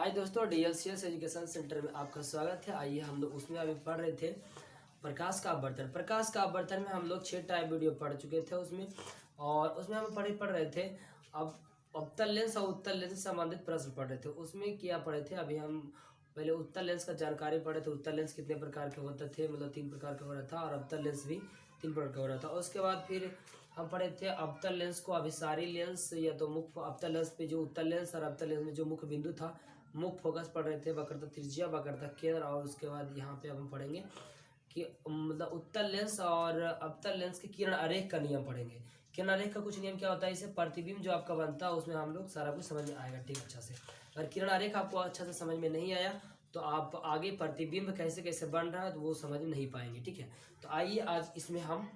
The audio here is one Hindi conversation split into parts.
हाय दोस्तों, डीएलसीएस एजुकेशन सेंटर में आपका स्वागत है। आइए हम लोग उसमें अभी पढ़ रहे थे प्रकाश का अपवर्तन। प्रकाश का अपवर्तन में हम लोग 6 टाइप वीडियो पढ़ चुके थे उसमें, और उसमें हम पढ़ रहे थे अब अवतल लेंस और उत्तल लेंस से संबंधित प्रश्न पढ़ रहे थे। उसमें क्या पढ़े थे, अभी हम पहले उत्तल लेंस का जानकारी पढ़े थे। उत्तल लेंस कितने प्रकार के होते थे, मतलब 3 प्रकार का हो रहा था, और अवतल लेंस भी 3 प्रकार का हो रहा था। उसके बाद फिर हम पढ़े थे अवतल लेंस को अभिसारी लेंस या तो मुख्य अवतल लेंस पे जो उत्तल लेंस और अवतल लेंस में जो मुख्य बिंदु था, मुख्य फोकस पढ़ रहे थे, वक्रता त्रिज्या, वक्रता केंद्र। और उसके बाद यहाँ पे अब हम पढ़ेंगे कि मतलब उत्तल लेंस और अवतल लेंस के किरण आरेख का नियम पढ़ेंगे। किरण आरेख का कुछ नियम क्या होता है, इससे प्रतिबिंब जो आपका बनता है उसमें हम लोग सारा कुछ समझ में आएगा ठीक अच्छा से। अगर किरण आरेख आपको अच्छा से समझ में नहीं आया तो आप आगे प्रतिबिंब कैसे कैसे बन रहा है तो वो समझ नहीं पाएंगे, ठीक है। तो आइए आज इसमें हम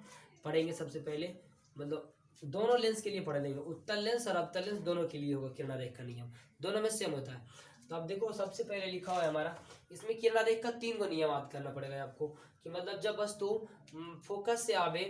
पढ़ेंगे सबसे पहले, मतलब दोनों लेंस के लिए पढ़ लेंगे, उत्तल लेंस और अवतल लेंस दोनों के लिए होगा किरण आरेख का नियम, दोनों में सेम होता है। तो अब देखो सबसे पहले लिखा हुआ है हमारा, इसमें किरण आरेख का 3 गो नियम याद करना पड़ेगा आपको कि मतलब जब वस्तु फोकस से आवे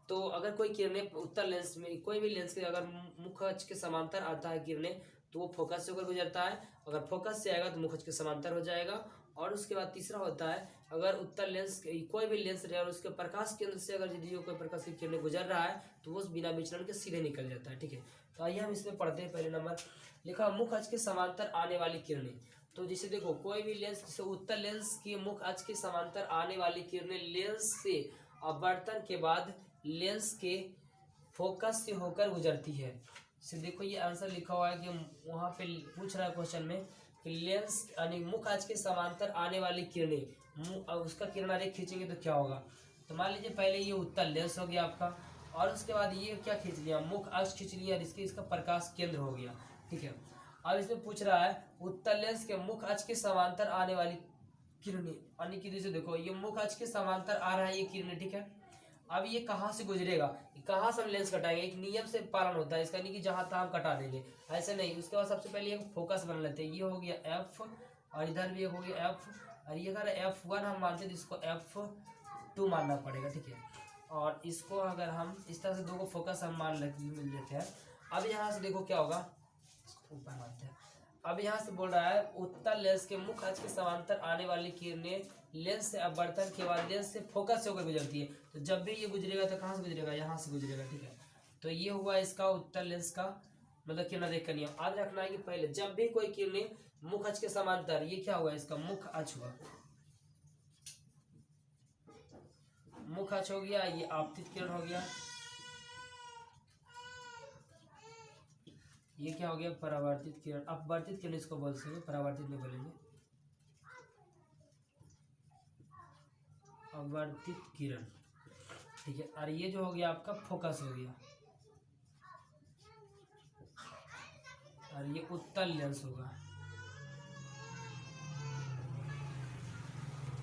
तो अगर कोई किरणें उत्तल लेंस में, कोई भी लेंस के अगर मुख्य अक्ष के समांतर आता है किरणें तो वो फोकस से होकर गुजरता है। अगर फोकस से आएगा तो मुख्य अक्ष के समांतर हो जाएगा। और उसके बाद तीसरा होता है, अगर उत्तल लेंस कोई भी लेंस रहे और उसके प्रकाश केंद्र से अगर यदि कोई प्रकाश की किरणें गुजर रहा है तो वो बिना विचलन के सीधे निकल जाता है, ठीक है। तो आइए हम इसमें पढ़ते हैं। पहले नंबर लिखा मुख्य अक्ष के समांतर आने वाली किरणें। तो जैसे देखो कोई भी लेंस, जैसे उत्तल लेंस की मुख्य अक्ष के समांतर आने वाली किरणें लेंस से अपवर्तन के बाद लेंस के फोकस से होकर गुजरती है। जैसे देखो ये आंसर लिखा हुआ है कि वहाँ पे पूछ रहा है क्वेश्चन में कि लेंस यानी मुख्य अक्ष के समांतर आने वाली किरणें, उसका किरण आरेख खींचेंगे तो क्या होगा। तो मान लीजिए पहले ये उत्तल लेंस हो गया आपका, और उसके बाद ये क्या खींच लिया, मुख्य अक्ष खींच लिया, इसका प्रकाश केंद्र हो गया, ठीक है। अब इसमें पूछ रहा है उत्तल लेंस के मुख्य अक्ष के समांतर आने वाली किरणें, यानी कि जैसे देखो ये मुख्य अक्ष के समांतर आ रहा है ये किरणें, ठीक है। अब ये कहाँ से गुजरेगा, कहाँ से हम लेंस कटाएंगे, एक नियम से पालन होता है इसका, नहीं कि जहाँ तहाँ हम कटा देंगे, ऐसे नहीं। उसके बाद सबसे पहले एक फोकस बना लेते हैं, ये हो गया एफ और इधर भी एक हो गया एफ, और ये अगर F1 हम मानते हैं तो इसको F2 मानना पड़ेगा, ठीक है। और इसको अगर हम इस तरह से दो को फोकस हम मान लेते हैं। अब यहाँ से देखो क्या होगा, ऊपर मानते हैं। अब यहाँ से बोल रहा है उत्तल लेंस के मुख्य अक्ष के समांतर आने वाली किरणें लेंस से अपवर्तन के बाद लेंस से फोकस से होकर गुजरती है। तो जब भी ये गुजरेगा तो कहाँ से गुजरेगा, यहाँ से गुजरेगा, ठीक है। तो ये हुआ इसका उत्तल लेंस का मतलब किरण आरेख का नियम। याद रखना है कि पहले जब भी कोई किरणें मुख्य अक्ष के समांतर, ये क्या हुआ इसका मुख्य अक्ष हुआ, मुख्य अक्ष हो गया, ये आपतित किरण हो गया, ये क्या हो गया परावर्तित किरण। अपवर्तित किरण इसको बोल सकते, परावर्तित नहीं बोलेंगे, अपवर्तित किरण, ठीक है। और ये जो हो गया आपका फोकस हो गया, और ये उत्तल लेंस होगा।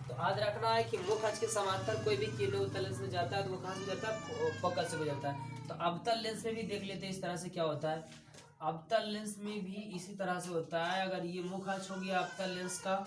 तो याद रखना है कि मुख्य अक्ष के समांतर कोई भी किरण उत्तल लेंस में जाता है तो वो कहाँ से गुजरता है, फोकस से गुजरता है। तो अवतल लेंस में भी देख लेते हैं इस तरह से क्या होता है। अवतल लेंस में भी इसी तरह से होता है। अगर ये मुख्य अक्ष हो गया अवतल लेंस का,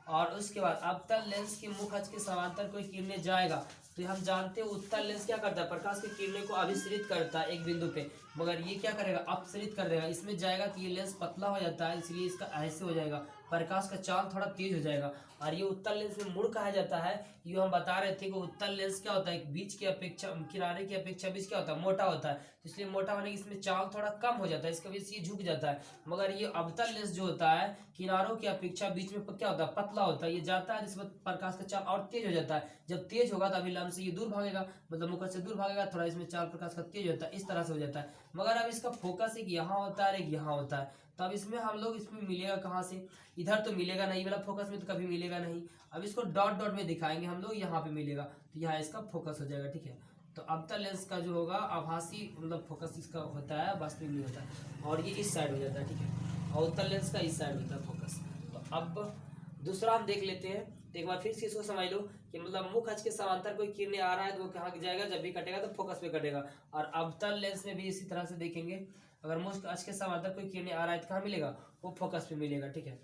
और उसके बाद अवतल लेंस के मुख्य अक्ष के समांतर कोई किरणें जाएगा तो हम जानते हैं उत्तल लेंस क्या करता है, प्रकाश की किरणें को अभिसरित करता है एक बिंदु पे, मगर ये क्या करेगा, अपसरित कर देगा। इसमें जाएगा तो ये लेंस पतला हो जाता है, इसलिए इसका ऐसे हो जाएगा, प्रकाश का चाल थोड़ा तेज हो जाएगा। और ये उत्तल लेंस में मुड़ कहा जाता है। ये हम बता रहे थे कि उत्तल लेंस क्या होता है, बीच की अपेक्षा किनारे की अपेक्षा बीच क्या होता है, मोटा होता है, तो इसलिए मोटा होने की इसमें चाल थोड़ा कम हो जाता है, इसका वजह से ये झुक जाता है। मगर ये अवतल लेंस जो होता है किनारों की अपेक्षा बीच में क्या होता है, पतला होता है, ये जाता है जिसमें प्रकाश का चाल और तेज हो जाता है। जब तेज होगा तो अभिलंब से ये दूर भागेगा, मतलब मुख्य से दूर भागेगा, थोड़ा इसमें चाल प्रकाश का तेज होता है, इस तरह से हो जाता है। मगर अब इसका फोकस एक यहाँ होता है, एक यहाँ होता है। तब इसमें हम लोग इसमें मिलेगा कहाँ से, इधर तो मिलेगा नहीं, मतलब फोकस में तो कभी मिलेगा नहीं। अब इसको डॉट डॉट में दिखाएंगे हम लोग, यहाँ पे मिलेगा तो यहाँ इसका फोकस हो जाएगा, ठीक है। तो अवतल लेंस का जो होगा आभासी मतलब फोकस इसका होता है, वास्तविक नहीं होता है, और ये इस साइड हो जाता है, ठीक है। और उत्तल लेंस का इस साइड होता है फोकस। तो अब दूसरा हम देख लेते हैं। तो एक बार फिर से इसको समझ लो कि मतलब मुख्य अक्ष के समांतर कोई किरणें आ रहा है तो वो कहाँ जाएगा, जब भी कटेगा तो फोकस पे कटेगा। और अवतल लेंस में भी इसी तरह से देखेंगे, अगर मुख्य अक्ष के समांतर कोई किरणें आ रहा है तो कहाँ मिलेगा, वो फोकस पे मिलेगा, ठीक है।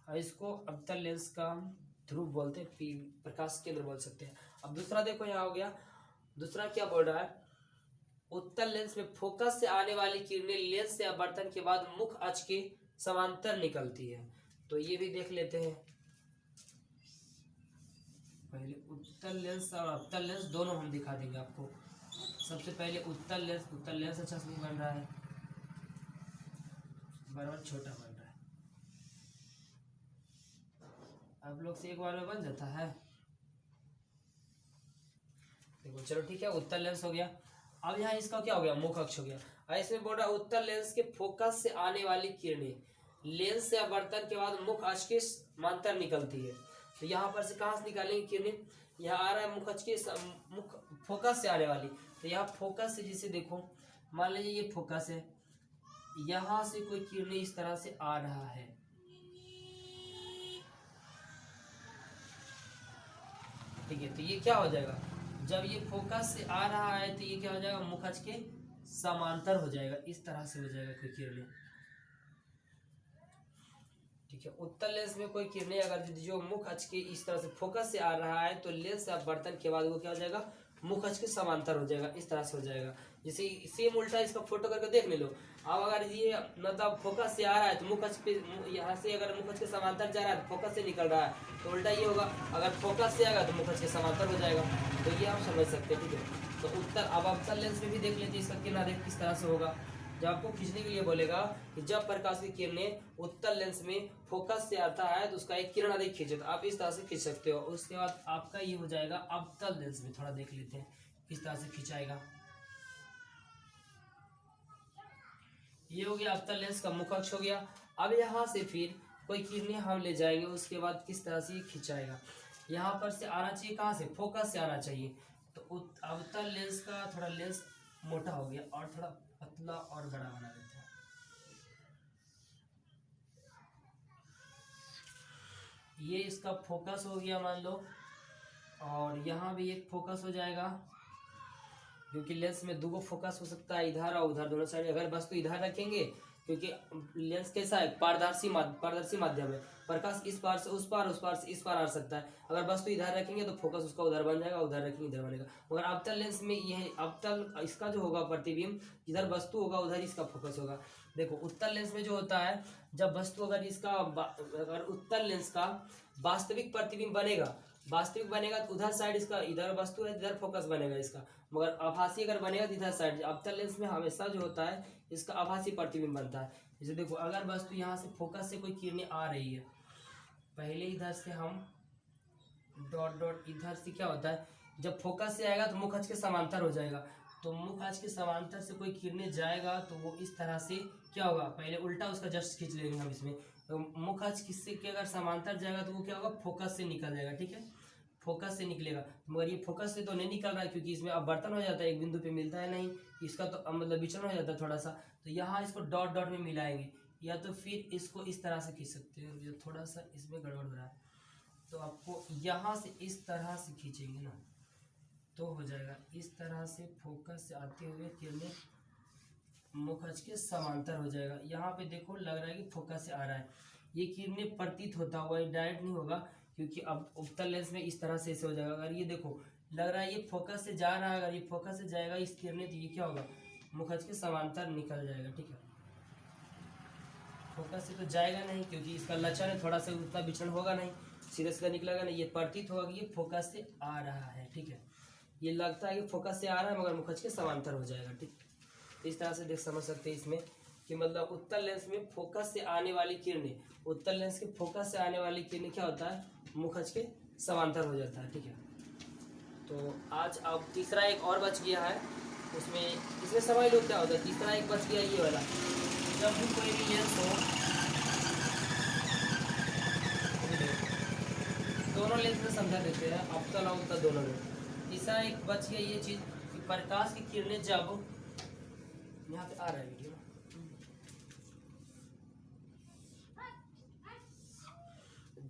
और इसको अवतल लेंस का ध्रुव बोलते हैं, प्रकाश केंद्र बोल सकते हैं। अब दूसरा देखो यहाँ हो गया, दूसरा क्या बोल रहा है, उत्तल लेंस में फोकस से आने वाली किरणें लेंस से अपवर्तन के बाद मुख्य अक्ष के समांतर निकलती है। तो ये भी देख लेते हैं। पहले उत्तल लेंस और अवतल लेंस दोनों हम दिखा देंगे आपको। सबसे पहले उत्तल लेंस अच्छा से बन रहा है, बराबर छोटा बन रहा है। आप लोग से एक बार में बन जाता है। देखो चलो ठीक है, उत्तल लेंस हो गया। अब यहाँ इसका क्या हो गया, मुख अक्ष हो गया। और इसमें बोल रहा है उत्तल लेंस के फोकस से आने वाली किरणें लेंस से अपवर्तन के बाद मुख अक्ष के समांतर निकलती है। तो यहाँ पर से कहाँ से निकालेंगे किरणें, यहाँ आ रहा है मुख अक्ष के मुख फोकस से आने वाली। तो यहाँ फोकस से जिसे देखो, मान लीजिए ये फोकस है, यहाँ से कोई किरणें इस तरह से आ रहा है, ठीक है। तो ये क्या हो जाएगा, जब ये फोकस से आ रहा है तो ये क्या हो जाएगा, मुख अक्ष के समांतर हो जाएगा, इस तरह से हो जाएगा कोई किरणें, ठीक है। उत्तल लेंस में कोई किरणें अगर जो मुख अक्ष के इस तरह से फोकस से आ रहा है तो लेंस से अपवर्तन के बाद वो क्या हो जाएगा, मुख अक्ष के समांतर हो जाएगा, इस तरह से हो जाएगा। जैसे सेम उल्टा इसका फोटो करके देख ले लो। अब अगर ये मतलब फोकस से आ रहा है तो मुख अक्ष पे, यहाँ से अगर मुख अक्ष के समांतर जा रहा है तो फोकस से निकल रहा है, तो उल्टा ये होगा, अगर फोकस से आएगा तो मुख अक्ष के समांतर हो जाएगा। तो ये आप समझ सकते हैं, ठीक है। तो उत्तर अब अवतल लेंस में भी देख लेते हैं इसका किनारे किस तरह से होगा। जब आपको खींचने के लिए बोलेगा कि जब प्रकाश की किरणें उत्तल लेंस में फोकस से आता है तो उसका एक किरण अधिक खींचे, तो आप इस तरह से खींच सकते हो। उसके बाद आपका ये हो जाएगा अवतल लेंस में। थोड़ा देख लेते हैं किस तरह से खिंचाएगा। ये हो गया अवतल लेंस का मुख अक्ष हो गया। अब यहाँ से फिर कोई किरणें हम ले जाएंगे, उसके बाद किस तरह से ये खिंचाएगा। यहाँ पर से आना चाहिए, कहाँ से, फोकस से आना चाहिए। तो अवतल लेंस का थोड़ा लेंस मोटा हो गया और थोड़ा पतला और बड़ा बना देते हैं। ये इसका फोकस हो गया मान लो, और यहाँ भी एक फोकस हो जाएगा, क्योंकि लेंस में दो फोकस हो सकता है, इधर और उधर दोनों साइड। अगर बस तो इधर रखेंगे, क्योंकि लेंस कैसा है, पारदर्शी माध्यम है, प्रकाश इस पार से उस पार से इस पार आ सकता है। अगर बस तो इधर रखेंगे तो फोकस उसका उधर बन जाएगा, उधर रखेंगे इधर बनेगा। मगर अवतल लेंस में ये अवतल इसका जो होगा प्रतिबिंब, जिधर वस्तु होगा उधर इसका फोकस होगा। देखो उत्तल लेंस में जो होता है, जब वस्तु अगर उत्तल लेंस का वास्तविक प्रतिबिंब बनेगा तो उधर साइड इसका, इधर वस्तु है इधर फोकस बनेगा इसका। मगर आभासी अगर बनेगा तो इधर साइड। अवतल लेंस में हमेशा जो होता है इसका आभासी प्रतिबिंब बनता है। जैसे देखो अगर वस्तु यहाँ से फोकस से कोई किरणें आ रही है, पहले इधर से हम डॉट डॉट, इधर से क्या होता है, जब फोकस से आएगा तो मुख अक्ष के समांतर हो जाएगा। तो मुख अक्ष के समांतर से कोई किरणें जाएगा तो वो इस तरह से क्या होगा, पहले उल्टा उसका जस्ट खींच लेंगे हम इसमें। तो मुख अक्ष किससे के अगर समांतर जाएगा तो वो क्या होगा, फोकस से निकल जाएगा, ठीक है, फोकस से निकलेगा। मगर ये फोकस से तो नहीं निकल रहा है, क्योंकि इसमें अपवर्तन हो जाता है, एक बिंदु पे मिलता है नहीं, इसका तो मतलब विचलन हो जाता है थोड़ा सा। तो यहाँ इसको डॉट डॉट में मिलाएंगे, या तो फिर इसको इस तरह से खींच सकते हो। जो थोड़ा सा इसमें गड़बड़ हो रहा है, तो आपको यहाँ से इस तरह से खींचेंगे ना तो हो जाएगा। इस तरह से फोकस से आते हुए किरणें मुख अक्ष के समांतर हो जाएगा। यहाँ पे देखो लग रहा है कि फोकस से आ रहा है, ये किरणें प्रतीत होता हुआ, डायरेक्ट नहीं होगा, क्योंकि अब उत्तल लेंस में इस तरह से ऐसे हो जाएगा। अगर ये देखो लग रहा है ये फोकस से जा रहा है, अगर ये फोकस से जाएगा इस किरणें, तो ये क्या होगा, मुख अक्ष के समांतर निकल जाएगा, ठीक है। फोकस से तो जाएगा नहीं, क्योंकि इसका लक्षण है, थोड़ा सा उतना विचलन होगा नहीं, सीधा सीधा निकलेगा नहीं। ये प्रतीत होगा कि ये फोकस से आ रहा है, ठीक है। ये लगता है कि फोकस से आ रहा है मगर मुख अक्ष के समांतर हो जाएगा, ठीक। इस तरह से देख समझ सकते हैं इसमें कि मतलब उत्तल लेंस में फोकस से आने वाली किरणें, उत्तल लेंस के फोकस से आने वाली किरणें क्या होता है, मुख अक्ष के समांतर हो जाता है, ठीक है। तो आज अब तीसरा एक और बच गया है, इसमें समझ लो क्या होता है। तीसरा एक बच गया ये वाला, जब भी कोई भी लेंस हो, दोनों लेंस में समझा देते हैं, अवतल और उत्तल दोनों में। तीसरा एक बच गया ये चीज कि प्रकाश की किरणें जब, यहाँ पे आ रहा है वीडियो,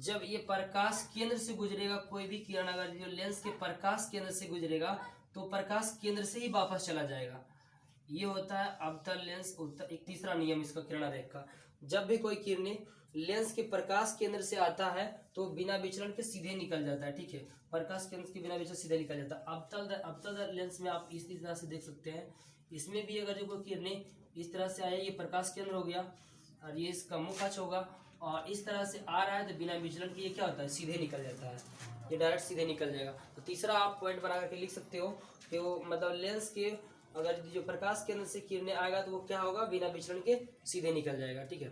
जब ये प्रकाश केंद्र से गुजरेगा, कोई भी किरण अगर जो लेंस के प्रकाश केंद्र से गुजरेगा तो प्रकाश केंद्र से ही वापस चला जाएगा। ये होता है अवतल लेंस उत्तल। एक तीसरा नियम इसका किरण आरेख का, जब भी कोई किरणें लेंस के प्रकाश केंद्र से आता है तो बिना विचलन के सीधे निकल जाता है, ठीक है। प्रकाश केंद्र के बिना विचलन सीधे निकल जाता है। अवतल लेंस में आप इस तरह से देख सकते हैं, इसमें भी अगर जो कोई किरणें इस तरह से आया, ये प्रकाश केंद्र हो गया और ये इसका मुख अक्ष होगा, और इस तरह से आ रहा है तो बिना विचलन के ये क्या होता है, सीधे निकल जाता है, ये डायरेक्ट सीधे निकल जाएगा। तो तीसरा आप पॉइंट बना करके लिख सकते हो कि वो मतलब लेंस के अगर जो प्रकाश केंद्र से किरणें आएगा तो वो क्या होगा, बिना विचलन के सीधे निकल जाएगा। ठीक है,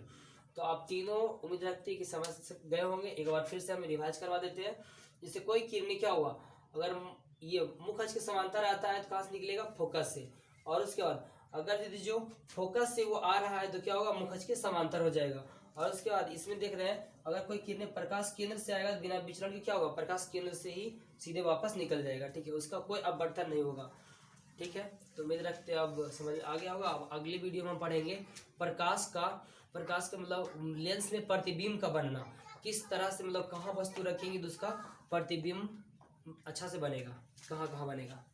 तो आप तीनों उम्मीद रखते हैं कि समझ गए होंगे। एक बार फिर से हम रिवाइज करवा देते हैं। जैसे कोई किरणें क्या हुआ, अगर ये मुख्य अक्ष के समांतर आता है तो कहाँ से निकलेगा, फोकस से। और उसके बाद अगर यदि जो फोकस से वो आ रहा है तो क्या होगा, मुख्य अक्ष के समांतर हो जाएगा। और उसके बाद इसमें देख रहे हैं अगर कोई किरणें प्रकाश केंद्र से आएगा तो बिना विचलन के क्या होगा, प्रकाश केंद्र से ही सीधे वापस निकल जाएगा। ठीक है, उसका कोई अपवर्तन नहीं होगा। ठीक है, तो उम्मीद रखते हैं अब समझ आ गया होगा। अब अगली वीडियो में हम पढ़ेंगे प्रकाश का मतलब लेंस में प्रतिबिंब का बनना, किस तरह से मतलब कहाँ वस्तु रखेंगे तो उसका प्रतिबिंब अच्छा से बनेगा, कहाँ कहाँ बनेगा।